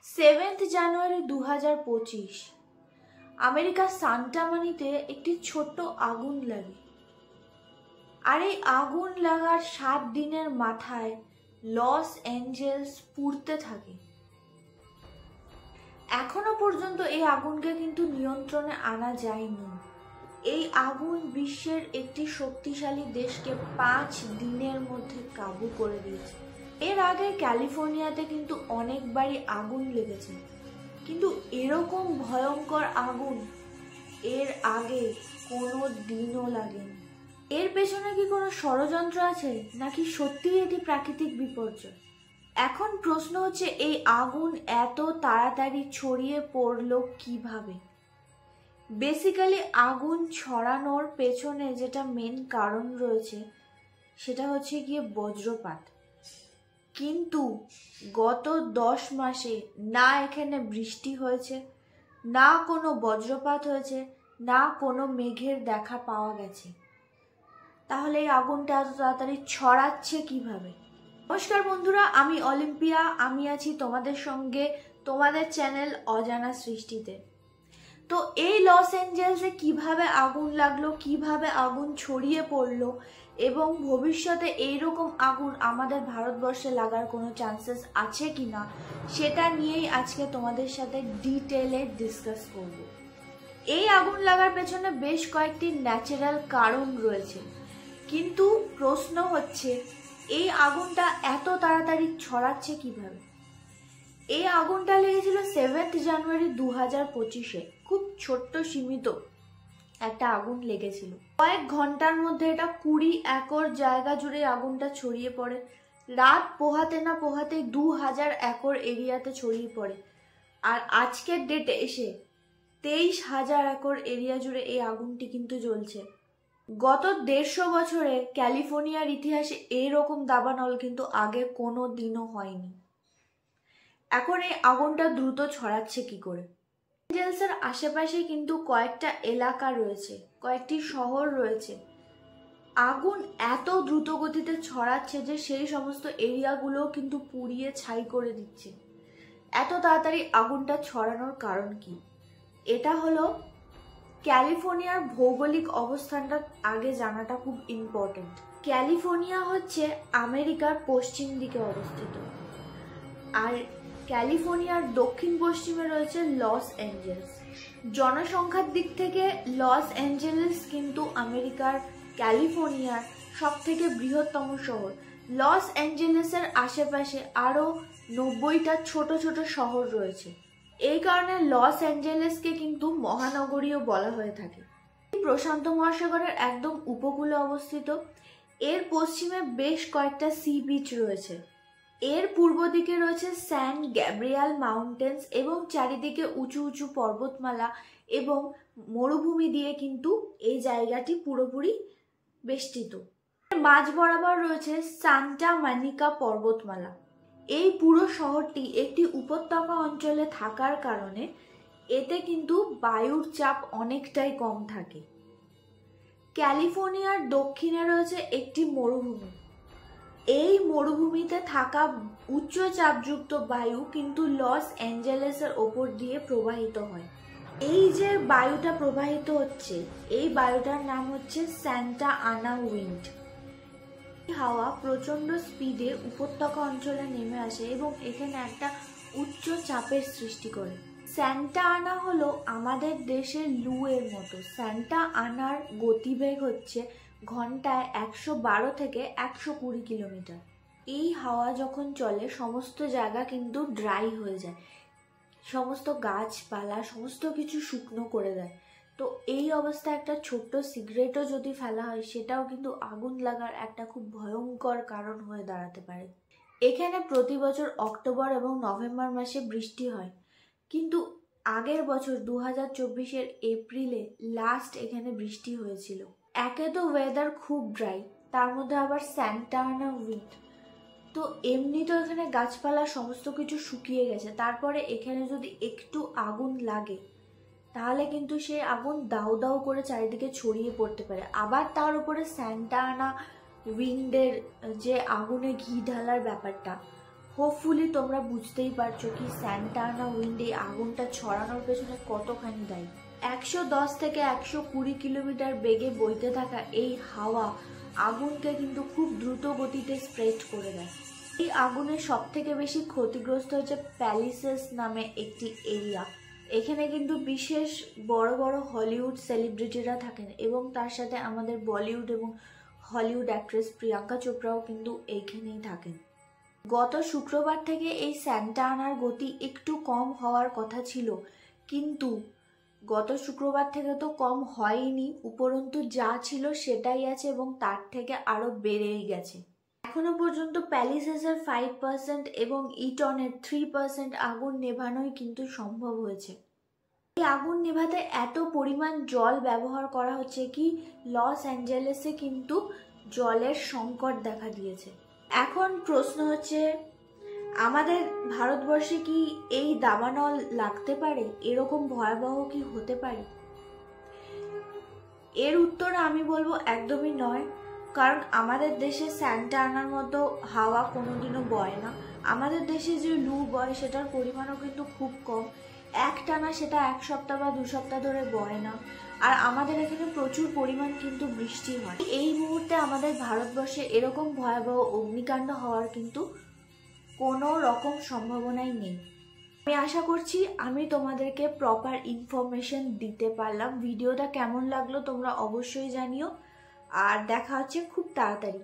জানুয়ারি 2025 আমেরিকার সান্টা মানিতে একটি ছোট্ট আগুন লাগে। আর এই আগুন লাগার 7 দিনের মাথায় লস অ্যাঞ্জেলস পুড়তে থাকে। এখনো পর্যন্ত এই আগুনকে কিন্তু নিয়ন্ত্রণে আনা যায়নি। এই আগুন বিশ্বের একটি শক্তিশালী দেশকে 5 দিনের মধ্যে কাবু করে দিয়েছে। এর আগে ক্যালিফোর্নিয়াতে কিন্তু অনেকবারই আগুন লেগেছে, কিন্তু এরকম ভয়ঙ্কর আগুন এর আগে কোনো দিনও লাগেনি। এর পেছনে কি কোনো ষড়যন্ত্র আছে, নাকি সত্যিই এটি প্রাকৃতিক বিপর্যয়? এখন প্রশ্ন হচ্ছে, এই আগুন এত তাড়াতাড়ি ছড়িয়ে পড়লো কিভাবে? বেসিক্যালি আগুন ছড়ানোর পেছনে যেটা মেন কারণ রয়েছে সেটা হচ্ছে গিয়ে বজ্রপাত। কিন্তু গত 10 মাসে না এখানে বৃষ্টি হয়েছে, না কোনো বজ্রপাত হয়েছে, না কোনো মেঘের দেখা পাওয়া গেছে। তাহলে এই আগুনটা এত তাড়াতাড়ি ছড়াচ্ছে কিভাবে? নমস্কার বন্ধুরা, আমি অলিম্পিয়া। আমি আছি তোমাদের সঙ্গে তোমাদের চ্যানেল অজানা সৃষ্টিতে। তো এই লস অ্যাঞ্জেলসে কিভাবে আগুন লাগলো, কিভাবে আগুন ছড়িয়ে পড়লো, এবং ভবিষ্যতে এইরকম আগুন আমাদের ভারতবর্ষে লাগার কোনো চান্সেস আছে কিনা, সেটা নিয়েই আজকে তোমাদের সাথে ডিটেলে ডিসকাস করব। এই আগুন লাগার পেছনে বেশ কয়েকটি ন্যাচারাল কারণ রয়েছে, কিন্তু প্রশ্ন হচ্ছে এই আগুনটা এত তাড়াতাড়ি ছড়াচ্ছে কিভাবে? এই আগুনটা লেগেছিল 7 জানুয়ারি 2025-এ। খুব ছোট্ট সীমিত একটা আগুন লেগেছিল। কয়েক ঘন্টার মধ্যে এটা 20 একর জায়গা জুড়ে আগুনটা ছড়িয়ে পড়ে। রাত পোহাতে না পোহাতে 2000 একর এরিয়াতে ছড়িয়ে পড়ে। আর আজকের ডেটে এসে 23,000 একর এরিয়া জুড়ে এই আগুনটি কিন্তু জ্বলছে। গত 150 বছরে ক্যালিফোর্নিয়ার ইতিহাসে এইরকম দাবানল কিন্তু আগে কোনো দিনও হয়নি। এখন এই আগুনটা দ্রুত ছড়াচ্ছে কি করে? অ্যাঞ্জেলসের আশেপাশে কিন্তু কয়েকটা এলাকা রয়েছে, কয়েকটি শহর রয়েছে। আগুন এত দ্রুত গতিতে ছড়াচ্ছে যে সেই সমস্ত এরিয়াগুলো কিন্তু পুড়িয়ে ছাই করে দিচ্ছে। এত তাড়াতাড়ি আগুনটা ছড়ানোর কারণ কি? এটা হলো ক্যালিফোর্নিয়ার ভৌগোলিক অবস্থানটা আগে জানাটা খুব ইম্পর্টেন্ট। ক্যালিফোর্নিয়া হচ্ছে আমেরিকার পশ্চিম দিকে অবস্থিত, আর ক্যালিফোর্নিয়ার দক্ষিণ পশ্চিমে রয়েছে লস অ্যাঞ্জেলস। জনসংখ্যার দিক থেকে লস অ্যাঞ্জেলস কিন্তু আমেরিকার ক্যালিফোর্নিয়ার সব থেকে বৃহত্তম শহর। লস অ্যাঞ্জেলেসের আশেপাশে আরও 90টা ছোট ছোট শহর রয়েছে। এই কারণে লস অ্যাঞ্জেলেসকে কিন্তু মহানগরীও বলা হয়ে থাকে। প্রশান্ত মহাসাগরের একদম উপকূলে অবস্থিত। এর পশ্চিমে বেশ কয়েকটা সি বিচ রয়েছে। এর পূর্ব দিকে রয়েছে স্যান গ্যাব্রিয়াল মাউন্টেন্স এবং চারিদিকে উঁচু উঁচু পর্বতমালা এবং মরুভূমি দিয়ে কিন্তু এই জায়গাটি পুরোপুরি বেষ্টিত। মাঝ বরাবর রয়েছে সান্টা মনিকা পর্বতমালা। এই পুরো শহরটি একটি উপত্যকা অঞ্চলে থাকার কারণে এতে কিন্তু বায়ুর চাপ অনেকটাই কম থাকে। ক্যালিফোর্নিয়ার দক্ষিণে রয়েছে একটি মরুভূমি। এই মরুভূমিতে থাকা উচ্চ চাপযুক্ত বায়ু কিন্তু লস অ্যাঞ্জেলেসের ওপর দিয়ে প্রবাহিত হয়। এই যে বায়ুটা প্রবাহিত হচ্ছে, এই বায়ুটার নাম হচ্ছে স্যান্টা আনা উইন্ড। হাওয়া প্রচন্ড স্পিডে উপত্যকা অঞ্চলে নেমে আসে এবং এখানে একটা উচ্চ চাপের সৃষ্টি করে। স্যান্টা আনা হলো আমাদের দেশের লু এর মতো। স্যান্টা আনার গতিবেগ হচ্ছে ঘন্টায় 112 থেকে 120 কিলোমিটার। এই হাওয়া যখন চলে সমস্ত জায়গা কিন্তু ড্রাই হয়ে যায়, সমস্ত গাছপালা সমস্ত কিছু শুকনো করে দেয়। তো এই অবস্থায় একটা ছোট্ট সিগারেটও যদি ফেলা হয় সেটাও কিন্তু আগুন লাগার একটা খুব ভয়ঙ্কর কারণ হয়ে দাঁড়াতে পারে। এখানে প্রতি বছর অক্টোবর এবং নভেম্বর মাসে বৃষ্টি হয়, কিন্তু আগের বছর 2024-এর এপ্রিলে লাস্ট এখানে বৃষ্টি হয়েছিল। একে তো ওয়েদার খুব ড্রাই, তার মধ্যে আবার স্যান্টা আনা উইন্ড। তো এমনি তো এখানে গাছপালা সমস্ত কিছু শুকিয়ে গেছে, তারপরে এখানে যদি একটু আগুন লাগে তাহলে কিন্তু সেই আগুন দাউ দাউ করে চারিদিকে ছড়িয়ে পড়তে পারে। আবার তার উপরে স্যান্টা আনা উইন্ডের যে আগুনে ঘি ঢালার ব্যাপারটা, হোপফুলি তোমরা বুঝতেই পারছো কি স্যান্টা আনা উইন্ড এই আগুনটা ছড়ানোর পেছনে কতখানি দায়ী। 110 থেকে 120 কিলোমিটার বেগে বইতে থাকা এই হাওয়া আগুনকে কিন্তু খুব দ্রুত গতিতে স্প্রেড করে দেয়। এই আগুনের সব থেকে বেশি ক্ষতিগ্রস্ত হচ্ছে প্যালিসেস নামে একটি এরিয়া। এখানে কিন্তু বিশেষ বড় বড় হলিউড সেলিব্রিটিরা থাকেন এবং তার সাথে আমাদের বলিউড এবং হলিউড অ্যাক্ট্রেস প্রিয়াঙ্কা চোপড়াও কিন্তু এইখানেই থাকেন। গত শুক্রবার থেকে এই স্যান্টা আনার গতি একটু কম হওয়ার কথা ছিল, কিন্তু গত শুক্রবার থেকে তো কম হয়নি, উপরন্তু যা ছিল সেটাই আছে এবং তার থেকে আরো বেড়েই গেছে। এখনো পর্যন্ত প্যালিসেসের 5% এবং ইটনের 3% আগুন নেভানোই কিন্তু সম্ভব হয়েছে। এই আগুন নেভাতে এত পরিমাণ জল ব্যবহার করা হচ্ছে কি লস অ্যাঞ্জেলেসে কিন্তু জলের সংকট দেখা দিয়েছে। এখন প্রশ্ন হচ্ছে, আমাদের ভারতবর্ষে কি এই দাবানল লাগতে পারে? এরকম ভয়াবহ কি হতে পারে? এর উত্তর আমি বলবো একদমই নয়, কারণ আমাদের দেশে স্যান্টা আনার মতো হাওয়া কোনোদিনও বয় না। আমাদের দেশে যে লু বয় সেটার পরিমাণও কিন্তু খুব কম, একটানা সেটা 1 সপ্তাহ বা 2 সপ্তাহ ধরে বয় না। আর আমাদের এখানে প্রচুর পরিমাণ কিন্তু বৃষ্টি হয়। এই মুহূর্তে আমাদের ভারতবর্ষে এরকম ভয়াবহ অগ্নিকাণ্ড হওয়ার কিন্তু কোনো রকম সম্ভাবনাই নেই। আমি আশা করছি আমি তোমাদেরকে প্রপার ইনফরমেশন দিতে পারলাম। ভিডিওটা কেমন লাগলো তোমরা অবশ্যই জানিও, আর দেখা হচ্ছে খুব তাড়াতাড়ি।